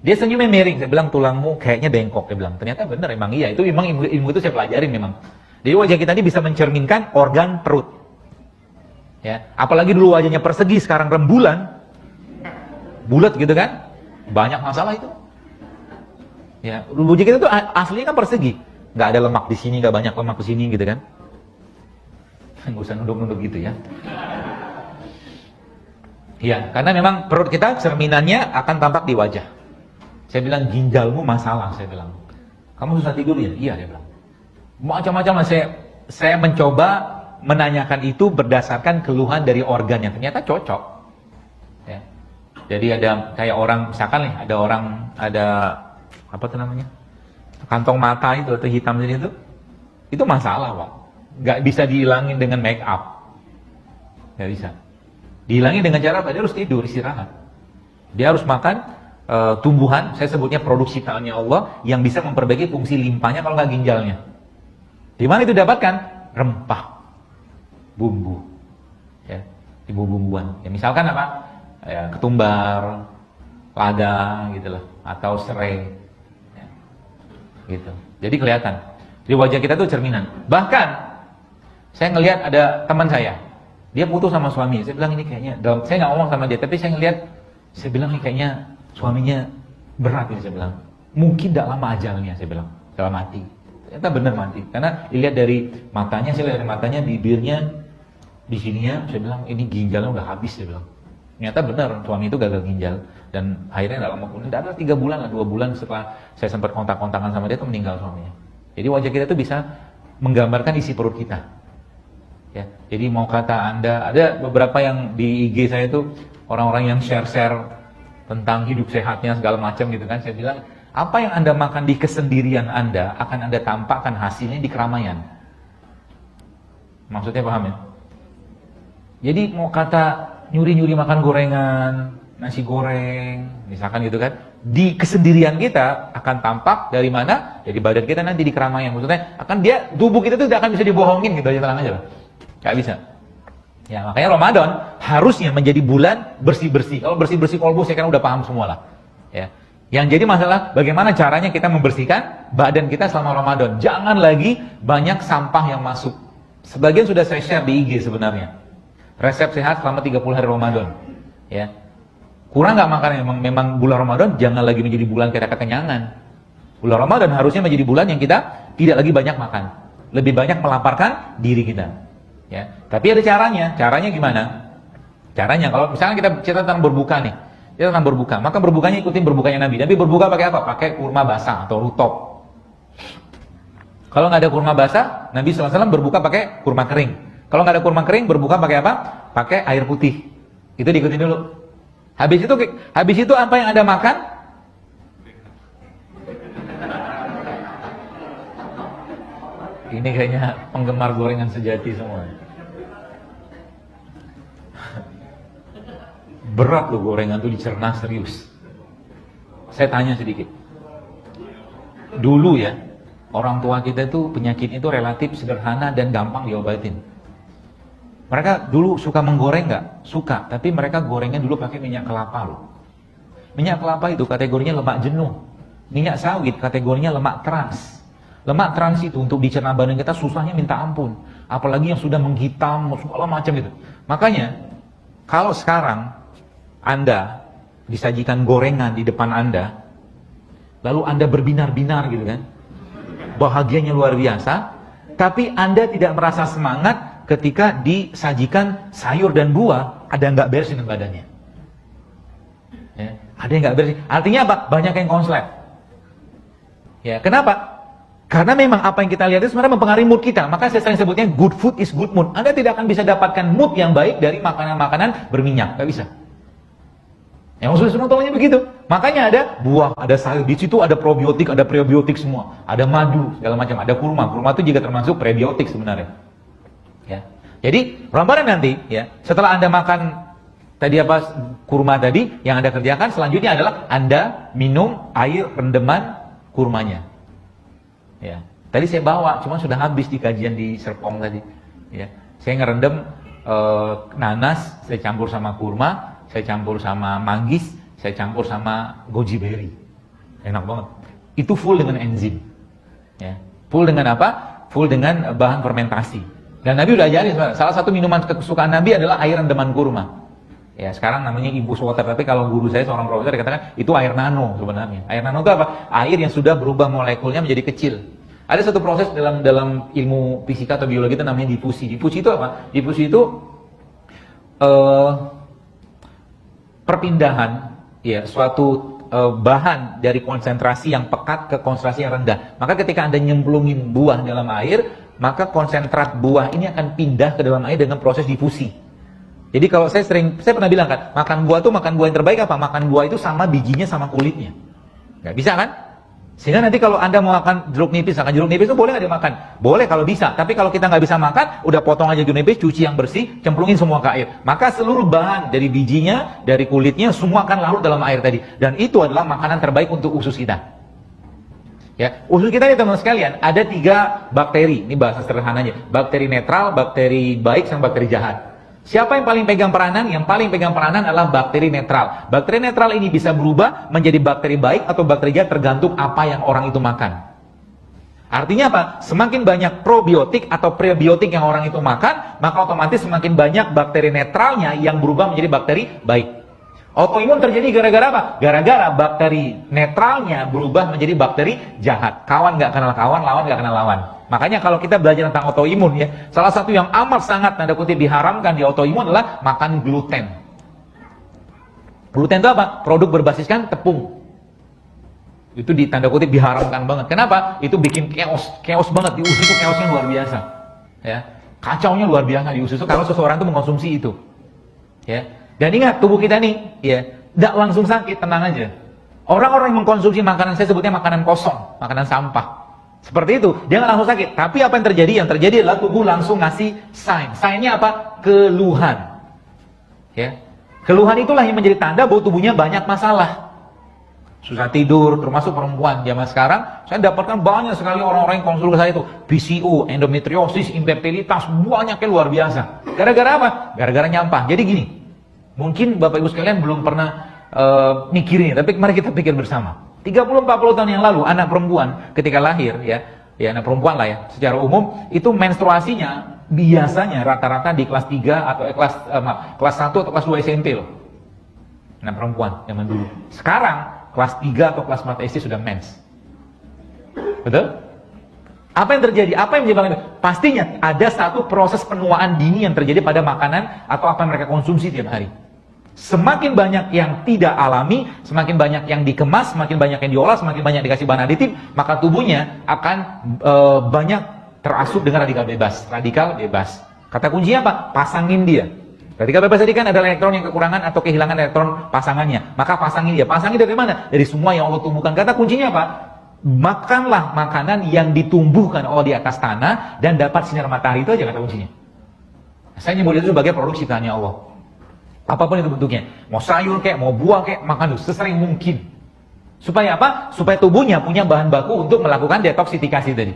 Dia senyumnya miring. Saya bilang, tulangmu kayaknya bengkok. Dia bilang, ternyata benar, emang iya. Itu memang ilmu itu saya pelajarin memang. Jadi wajah kita ini bisa mencerminkan organ perut. Ya, apalagi dulu wajahnya persegi, sekarang rembulan, bulat gitu kan, banyak masalah itu. Ya, wajah kita tuh aslinya kan persegi, nggak ada lemak di sini, nggak banyak lemak di sini gitu kan. Nggak usah nunduk-nunduk gitu ya. Iya, karena memang perut kita cerminannya akan tampak di wajah. Saya bilang, ginjalmu masalah, saya bilang. Kamu susah tidur ya? Iya, dia bilang. Macam-macam saya mencoba menanyakan itu berdasarkan keluhan dari organnya. Ternyata cocok. Ya. Jadi ada kayak orang, misalkan nih, ada apa tuh namanya? Kantong mata itu atau hitam itu masalah, Pak. Nggak bisa dihilangin dengan make up. Nggak bisa. Dihilangin dengan cara apa? Dia harus tidur, istirahat. Dia harus makan tumbuhan, saya sebutnya produk ciptaannya Allah, yang bisa memperbaiki fungsi limpanya kalau nggak ginjalnya. Di mana itu dapatkan? Rempah, bumbu, ya, bumbu-bumbuan. Ya, misalkan apa? Ya, ketumbar, lada, gitulah, atau serai, ya, gitu. Jadi kelihatan. Di wajah kita tuh cerminan. Bahkan saya ngelihat ada teman saya, dia putus sama suami. Saya bilang ini kayaknya, saya nggak ngomong sama dia, tapi saya ngelihat, saya bilang ini kayaknya suaminya berat ini, saya bilang. Mungkin tidak lama ajalnya, saya bilang, dalam mati. Ternyata benar mati. Karena dilihat dari matanya, saya lihat dari matanya, bibirnya, di sininya, saya bilang ini ginjalnya udah habis, saya bilang. Ternyata benar, suami itu gagal ginjal. Dan akhirnya dalam waktu, tidak ada 3 bulan lah, 2 bulan setelah saya sempat kontak-kontakan sama dia, itu meninggal suaminya. Jadi wajah kita itu bisa menggambarkan isi perut kita. Ya, jadi mau kata Anda, ada beberapa yang di IG saya itu orang-orang yang share-share tentang hidup sehatnya segala macam gitu kan. Saya bilang, apa yang Anda makan di kesendirian Anda akan Anda tampakkan hasilnya di keramaian. Maksudnya paham ya? Jadi mau kata nyuri-nyuri makan gorengan, nasi goreng, misalkan gitu kan, di kesendirian kita akan tampak dari mana? Dari badan kita nanti di keramaian. Maksudnya akan dia, tubuh kita itu tidak akan bisa dibohongin gitu aja, tenang aja lah. Gak bisa. Ya, makanya Ramadan harusnya menjadi bulan bersih-bersih. Kalau bersih-bersih kolbu saya kan udah paham semua lah. Ya. Yang jadi masalah bagaimana caranya kita membersihkan badan kita selama Ramadan. Jangan lagi banyak sampah yang masuk. Sebagian sudah saya share di IG sebenarnya. Resep sehat selama 30 hari Ramadan. Ya. Kurang nggak makan memang bulan Ramadan jangan lagi menjadi bulan kita kekenyangan. Bulan Ramadan harusnya menjadi bulan yang kita tidak lagi banyak makan. Lebih banyak melaparkan diri kita. Ya, tapi ada caranya. Caranya gimana? Caranya kalau misalnya kita tentang berbuka nih, kita tentang berbuka, maka berbukanya ikutin berbukanya Nabi. Nabi berbuka pakai apa? Pakai kurma basah atau rutop. Kalau nggak ada kurma basah, Nabi SAW berbuka pakai kurma kering. Kalau nggak ada kurma kering, berbuka pakai apa? Pakai air putih. Itu diikutin dulu. Habis itu apa yang Anda makan? Ini kayaknya penggemar gorengan sejati semua. Berat loh gorengan tuh dicerna serius. Saya tanya sedikit. Dulu ya, orang tua kita itu penyakit itu relatif sederhana dan gampang diobatin. Mereka dulu suka menggoreng nggak? Suka, tapi mereka gorengnya dulu pakai minyak kelapa loh. Minyak kelapa itu kategorinya lemak jenuh. Minyak sawit kategorinya lemak trans. Lemak trans itu untuk dicerna badan kita susahnya minta ampun. Apalagi yang sudah menghitam, segala macam itu. Makanya, kalau sekarang Anda disajikan gorengan di depan Anda, lalu Anda berbinar-binar gitu kan, bahagianya luar biasa, tapi Anda tidak merasa semangat ketika disajikan sayur dan buah, ada nggak beres dengan badannya. Ya, ada yang nggak beres. Artinya apa? Banyak yang konslet. Ya, kenapa? Karena memang apa yang kita lihat itu sebenarnya mempengaruhi mood kita. Maka saya sering sebutnya good food is good mood. Anda tidak akan bisa dapatkan mood yang baik dari makanan-makanan berminyak. Gak bisa. Yang sudah tahunya begitu. Makanya ada buah, ada sayur. Di situ ada probiotik, ada prebiotik semua. Ada madu, segala macam. Ada kurma. Kurma itu juga termasuk prebiotik sebenarnya. Ya. Jadi Ramadan nanti, ya, setelah Anda makan tadi apa kurma tadi, yang Anda kerjakan selanjutnya adalah Anda minum air rendeman kurmanya. Ya, tadi saya bawa, cuma sudah habis di kajian di Serpong tadi. Ya, saya ngerendam nanas, saya campur sama kurma, saya campur sama manggis, saya campur sama goji berry. Enak banget. Itu full dengan enzim. Ya. Full dengan apa? Full dengan bahan fermentasi. Dan Nabi udah ajarin, salah satu minuman kesukaan Nabi adalah air rendaman kurma. Ya, sekarang namanya Ibus Water, tapi kalau guru saya seorang profesor dikatakan itu air nano sebenarnya. Air nano itu apa? Air yang sudah berubah molekulnya menjadi kecil. Ada satu proses dalam ilmu fisika atau biologi itu namanya difusi. Difusi itu apa? Difusi itu perpindahan ya suatu bahan dari konsentrasi yang pekat ke konsentrasi yang rendah. Maka ketika Anda nyemplungin buah dalam air, maka konsentrat buah ini akan pindah ke dalam air dengan proses difusi. Jadi kalau saya pernah bilang kan, makan buah yang terbaik apa? Makan buah itu sama bijinya sama kulitnya. Nggak bisa kan? Sehingga nanti kalau Anda mau makan jeruk nipis itu boleh nggak dimakan? Boleh kalau bisa. Tapi kalau kita nggak bisa makan, udah potong aja jeruk nipis, cuci yang bersih, cemplungin semua ke air. Maka seluruh bahan dari bijinya, dari kulitnya, semua akan larut dalam air tadi. Dan itu adalah makanan terbaik untuk usus kita. Ya, usus kita ya teman sekalian, ada 3 bakteri. Ini bahasa sederhananya. Bakteri netral, bakteri baik, sama bakteri jahat. Siapa yang paling pegang peranan? Yang paling pegang peranan adalah bakteri netral. Bakteri netral ini bisa berubah menjadi bakteri baik atau bakteri jahat tergantung apa yang orang itu makan. Artinya apa? Semakin banyak probiotik atau prebiotik yang orang itu makan, maka otomatis semakin banyak bakteri netralnya yang berubah menjadi bakteri baik. Autoimun terjadi gara-gara apa? Gara-gara bakteri netralnya berubah menjadi bakteri jahat. Kawan nggak kenal kawan, lawan nggak kenal lawan. Makanya kalau kita belajar tentang autoimun ya, salah satu yang amat sangat tanda kutip diharamkan di autoimun adalah makan gluten. Gluten itu apa? Produk berbasiskan tepung. Itu di tanda kutip diharamkan banget. Kenapa? Itu bikin chaos banget di usus itu, chaosnya luar biasa. Ya, kacaunya luar biasa di usus itu kalau seseorang itu mengkonsumsi itu. Ya. Dan ingat tubuh kita nih, ya, tidak langsung sakit, tenang aja. Orang-orang yang mengkonsumsi makanan, saya sebutnya makanan kosong, makanan sampah. Seperti itu, dia nggak langsung sakit. Tapi apa yang terjadi? Yang terjadi adalah tubuh langsung ngasih sign. Sign-nya apa? Keluhan. Ya. Keluhan itulah yang menjadi tanda bahwa tubuhnya banyak masalah. Susah tidur, termasuk perempuan zaman sekarang. Saya dapatkan banyak sekali orang-orang yang konsul ke saya itu PCO, endometriosis, infertilitas, banyaknya luar biasa. Gara-gara apa? Gara-gara nyampah. Jadi gini, mungkin Bapak Ibu sekalian belum pernah mikirin, tapi mari kita pikir bersama. 30-40 tahun yang lalu anak perempuan ketika lahir ya anak perempuan lah ya, secara umum itu menstruasinya biasanya rata-rata di kelas 3 atau kelas 1 atau kelas 2 SMP loh. Anak perempuan zaman dulu. Sekarang kelas 3 atau kelas 4 SD sudah mens. Betul? Apa yang terjadi? Apa yang menyebabkan itu? Pastinya ada satu proses penuaan dini yang terjadi pada makanan atau apa yang mereka konsumsi tiap hari. Semakin banyak yang tidak alami, semakin banyak yang dikemas, semakin banyak yang diolah, semakin banyak dikasih bahan aditif, maka tubuhnya akan banyak terasup dengan radikal bebas. Radikal bebas. Kata kuncinya apa? Pasangin dia. Radikal bebas tadi kan adalah elektron yang kekurangan atau kehilangan elektron pasangannya. Maka pasangin dia. Pasangin dari mana? Dari semua yang Allah tumbuhkan. Kata kuncinya apa? Makanlah makanan yang ditumbuhkan Allah di atas tanah dan dapat sinar matahari. Itu aja kata kuncinya. Saya nyebut itu sebagai produk ciptaannya Allah. Apapun itu bentuknya, mau sayur kayak, mau buah kayak, makan itu sesering mungkin. Supaya apa? Supaya tubuhnya punya bahan baku untuk melakukan detoksifikasi tadi.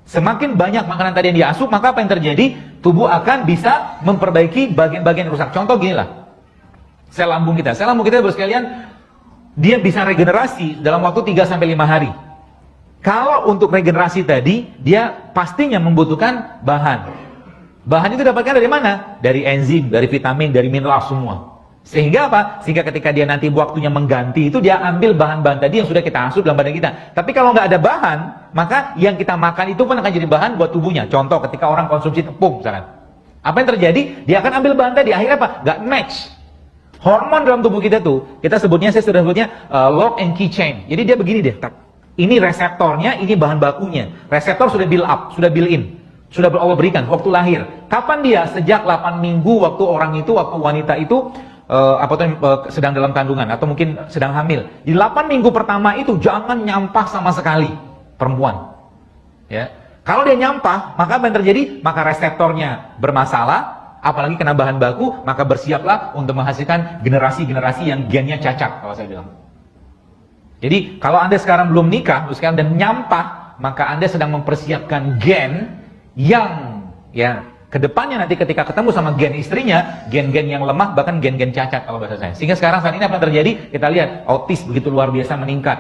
Semakin banyak makanan tadi yang diasup, maka apa yang terjadi? Tubuh akan bisa memperbaiki bagian-bagian rusak. Contoh gini lah, sel lambung kita Bapak sekalian, dia bisa regenerasi dalam waktu 3-5 hari. Kalau untuk regenerasi tadi, dia pastinya membutuhkan bahan. Bahan itu dapatkan dari mana? Dari enzim, dari vitamin, dari mineral semua. Sehingga apa? Sehingga ketika dia nanti waktunya mengganti itu dia ambil bahan-bahan tadi yang sudah kita asup dalam badan kita. Tapi kalau nggak ada bahan, maka yang kita makan itu pun akan jadi bahan buat tubuhnya. Contoh ketika orang konsumsi tepung misalkan. Apa yang terjadi? Dia akan ambil bahan tadi. Akhirnya apa? Nggak match. Hormon dalam tubuh kita tuh, saya sudah sebutnya lock and key chain. Jadi dia begini deh. Ini reseptornya, ini bahan bakunya. Reseptor sudah build up, sudah build in. Sudah Allah berikan waktu lahir. Kapan dia? Sejak 8 minggu waktu wanita itu sedang dalam kandungan atau mungkin sedang hamil. Di 8 minggu pertama itu jangan nyampah sama sekali perempuan. Ya. Kalau dia nyampah, maka apa yang terjadi? Maka reseptornya bermasalah, apalagi kena bahan baku, maka bersiaplah untuk menghasilkan generasi-generasi yang gennya cacat kalau saya bilang. Jadi kalau Anda sekarang belum nikah, dan nyampah, maka Anda sedang mempersiapkan gen yang Kedepannya nanti ketika ketemu sama gen istrinya, gen-gen yang lemah, bahkan gen-gen cacat kalau bahasa saya. Sehingga sekarang saat ini apa yang terjadi? Kita lihat, autis begitu luar biasa meningkat.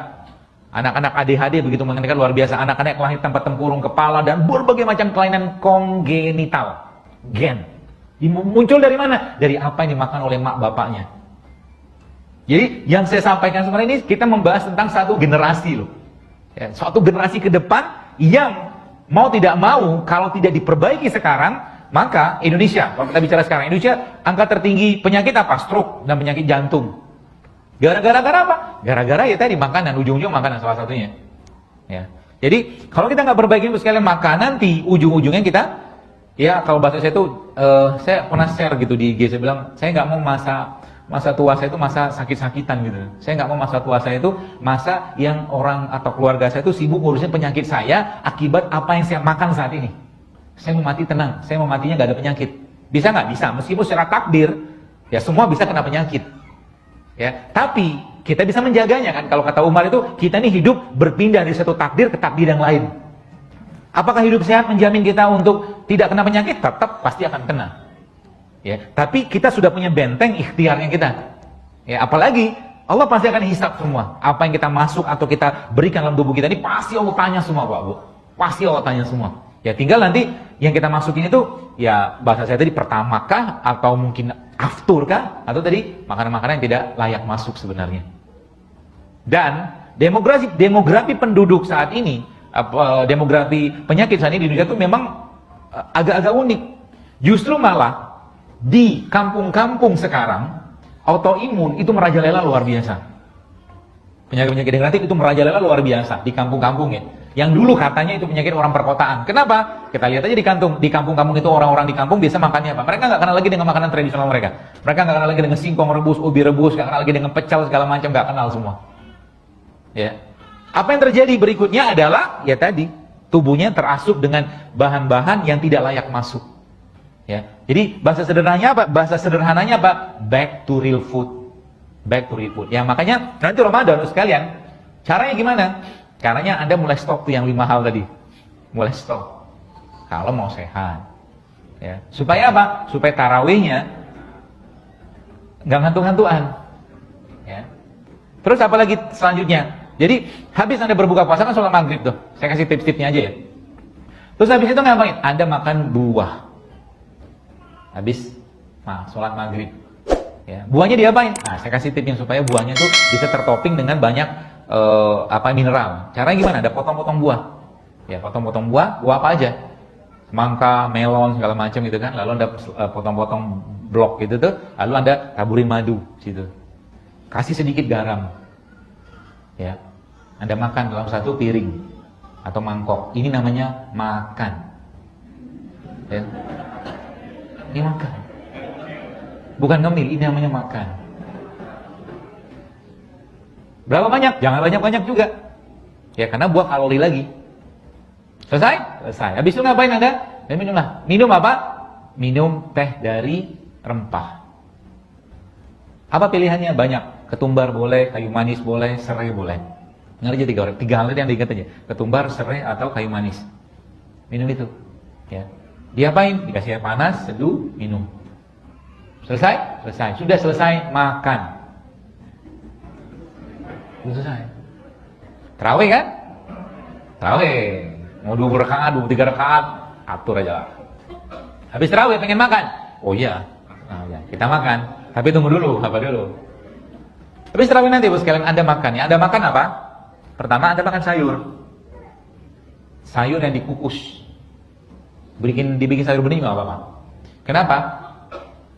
Anak-anak ADHD begitu meningkat luar biasa. Anak-anak yang lahir tanpa tempurung kepala dan berbagai macam kelainan kongenital. Gen. Muncul dari mana? Dari apa yang dimakan oleh mak bapaknya. Jadi yang saya sampaikan sebenarnya ini kita membahas tentang satu generasi loh. Ya, suatu generasi ke depan yang mau tidak mau kalau tidak diperbaiki sekarang, maka Indonesia, kalau kita bicara sekarang, Indonesia angka tertinggi penyakit apa? Stroke dan penyakit jantung. Gara-gara apa? Gara-gara ya tadi makanan, ujung-ujung makanan salah satunya. Ya. Jadi kalau kita nggak perbaiki sekalian makan, nanti ujung-ujungnya kita, ya kalau bahasa saya itu, saya pernah share gitu di IG, saya bilang saya nggak mau masa tua saya itu masa sakit-sakitan gitu. Saya nggak mau masa tua saya itu masa yang orang atau keluarga saya itu sibuk ngurusin penyakit saya akibat apa yang saya makan saat ini. Saya mau mati tenang, saya mau matinya nggak ada penyakit. Bisa nggak? Bisa. Meskipun secara takdir, ya semua bisa kena penyakit. Ya, tapi kita bisa menjaganya kan. Kalau kata Umar itu, kita ini hidup berpindah dari satu takdir ke takdir yang lain. Apakah hidup sehat menjamin kita untuk tidak kena penyakit? Tetap pasti akan kena. Ya, tapi kita sudah punya benteng ikhtiarnya kita. Ya, apalagi Allah pasti akan hisab semua. Apa yang kita masuk atau kita berikan dalam tubuh kita ini pasti Allah tanya semua, Pak Bu. Pasti Allah tanya semua. Ya tinggal nanti yang kita masukin itu, ya bahasa saya tadi pertamakah atau mungkin afturkah atau tadi makanan-makanan yang tidak layak masuk sebenarnya. Dan demografi penduduk saat ini, demografi penyakit saat ini di Indonesia itu memang agak-agak unik. Justru malah di kampung-kampung sekarang autoimun itu merajalela luar biasa. Penyakit-penyakit degeneratif itu merajalela luar biasa di kampung-kampung ya. Yang dulu katanya itu penyakit orang perkotaan. Kenapa? Kita lihat aja di kampung-kampung itu orang-orang di kampung biasa makannya apa? Mereka nggak kenal lagi dengan makanan tradisional mereka. Mereka nggak kenal lagi dengan singkong rebus, ubi rebus, nggak kenal lagi dengan pecel segala macam, nggak kenal semua. Ya. Apa yang terjadi berikutnya adalah ya tadi tubuhnya terasup dengan bahan-bahan yang tidak layak masuk. Ya. Jadi bahasa sederhananya apa? Back to real food. Back to real food. Ya makanya nanti Ramadan sekalian, caranya gimana? Caranya Anda mulai stop tuh yang 5 hal tadi. Mulai stop. Kalau mau sehat. Ya. Supaya apa? Supaya tarawihnya nggak ngantuk-ngantukan. Ya. Terus apa lagi selanjutnya? Jadi habis Anda berbuka puasa kan sholat maghrib tuh. Saya kasih tips-tipsnya aja ya. Terus habis itu ngapain? Anda makan buah. Habis sholat maghrib. Ya. Buahnya diapain? Nah, saya kasih tips yang supaya buahnya tuh bisa tertopping dengan banyak mineral. Caranya gimana? Ada potong-potong buah. Ya, potong-potong buah apa aja? Semangka, melon, segala macam gitu kan. Lalu Anda potong-potong blok gitu tuh, lalu Anda taburin madu situ. Kasih sedikit garam. Ya. Anda makan dalam satu piring atau mangkok. Ini namanya makan. Ya. Ini makan. Bukan ngemil, ini namanya makan. Berapa banyak? Jangan banyak-banyak juga. Ya, karena buah kalori lagi. Selesai? Selesai. Habis itu ngapain Anda? Dan minumlah. Minum apa? Minum teh dari rempah. Apa pilihannya? Banyak. Ketumbar boleh, kayu manis boleh, serai boleh. Ingat aja tiga hal yang diingat aja. Ketumbar, serai, atau kayu manis. Minum itu. Ya. Diapain? Dikasih air panas, seduh, minum. Selesai? Selesai. Sudah selesai, makan. Sudah selesai. Terawih kan? Terawih. Mau 2 rakaat, 23 rakaat, atur aja lah. Habis terawih pengen makan. Oh iya. Nah, ya. Kita makan. Tapi tunggu dulu, apa dulu? Habis terawih nanti, bos sekalian Anda makan ya. Anda makan apa? Pertama Anda makan sayur. Sayur yang dikukus. Dibikin sayur bening nggak apa-apa. Kenapa?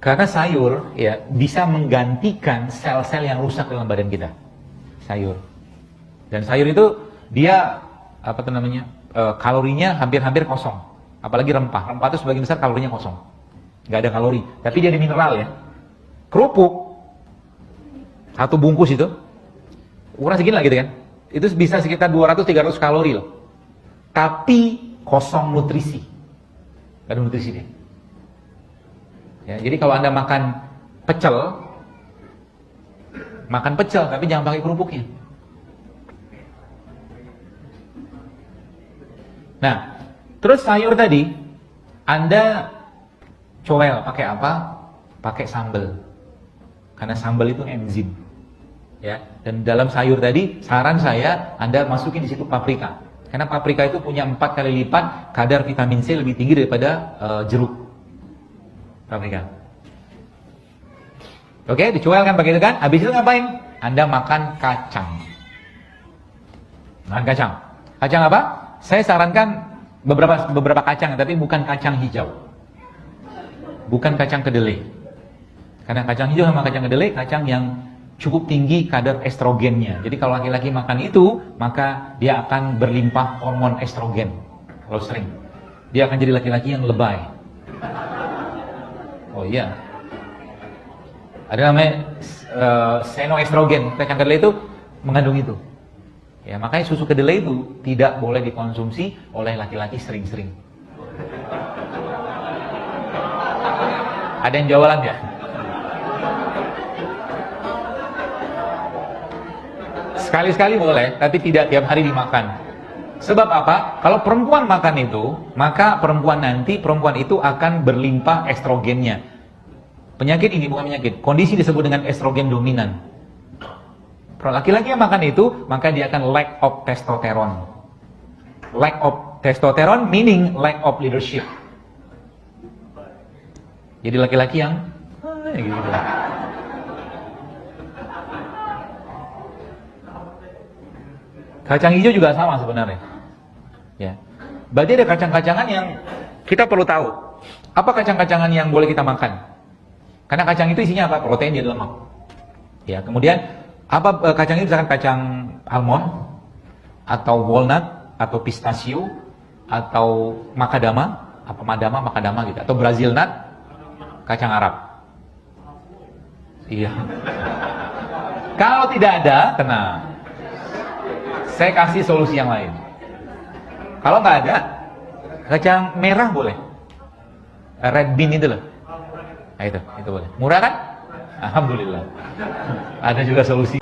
Karena sayur ya bisa menggantikan sel-sel yang rusak dalam badan kita. Sayur. Dan sayur itu dia kalorinya hampir-hampir kosong. Apalagi rempah. Rempah itu sebagian besar kalorinya kosong. Nggak ada kalori. Tapi dia ada mineral ya. Kerupuk 1 bungkus itu ukuran segini lah gitu kan. Itu bisa sekitar 200-300 kalori loh. Tapi kosong nutrisi. Gak ada nutrisi dia. Ya, jadi kalau Anda makan pecel tapi jangan pakai kerupuknya. Nah, terus sayur tadi Anda Coel pakai apa? Pakai sambal. Karena sambal itu enzim. Ya, dan dalam sayur tadi saran saya Anda masukin di situ paprika. Karena paprika itu punya 4 kali lipat kadar vitamin C lebih tinggi daripada jeruk. Paprika. Oke, dicuel kan begitu kan? Habis itu ngapain? Anda makan kacang. Makan kacang. Kacang apa? Saya sarankan beberapa kacang, tapi bukan kacang hijau. Bukan kacang kedelai. Karena kacang hijau sama kacang kedelai, kacang yang cukup tinggi kadar estrogennya. Jadi kalau laki-laki makan itu, maka dia akan berlimpah hormon estrogen. Kalau sering, dia akan jadi laki-laki yang lebay. Oh iya, ada namanya senoestrogen. Kacang kedelai itu mengandung itu. Ya, makanya susu kedelai itu tidak boleh dikonsumsi oleh laki-laki sering-sering. Ada yang jualan ya? Sekali-sekali boleh, tapi tidak tiap hari dimakan. Sebab apa? Kalau perempuan makan itu, maka perempuan itu akan berlimpah estrogennya. Penyakit ini bukan penyakit, kondisi disebut dengan estrogen dominan. Kalau laki-laki yang makan itu, maka dia akan lack of testosterone. Lack of testosterone meaning lack of leadership. Jadi laki-laki yang gitu. Kacang hijau juga sama sebenarnya. Ya. Berarti ada kacang-kacangan yang kita perlu tahu. Apa kacang-kacangan yang boleh kita makan? Karena kacang itu isinya apa? Protein dan lemak. Ya, kemudian apa kacang itu? Misalkan kacang almond atau walnut atau pistachio atau macadamia, macadamia gitu, atau Brazil nut, kacang Arab. Iya. Kalau tidak ada, tenang. Saya kasih solusi yang lain. Kalau nggak ada, kacang merah boleh. Red bean itu loh. Nah, itu boleh. Murah kan? Alhamdulillah. Ada juga solusi.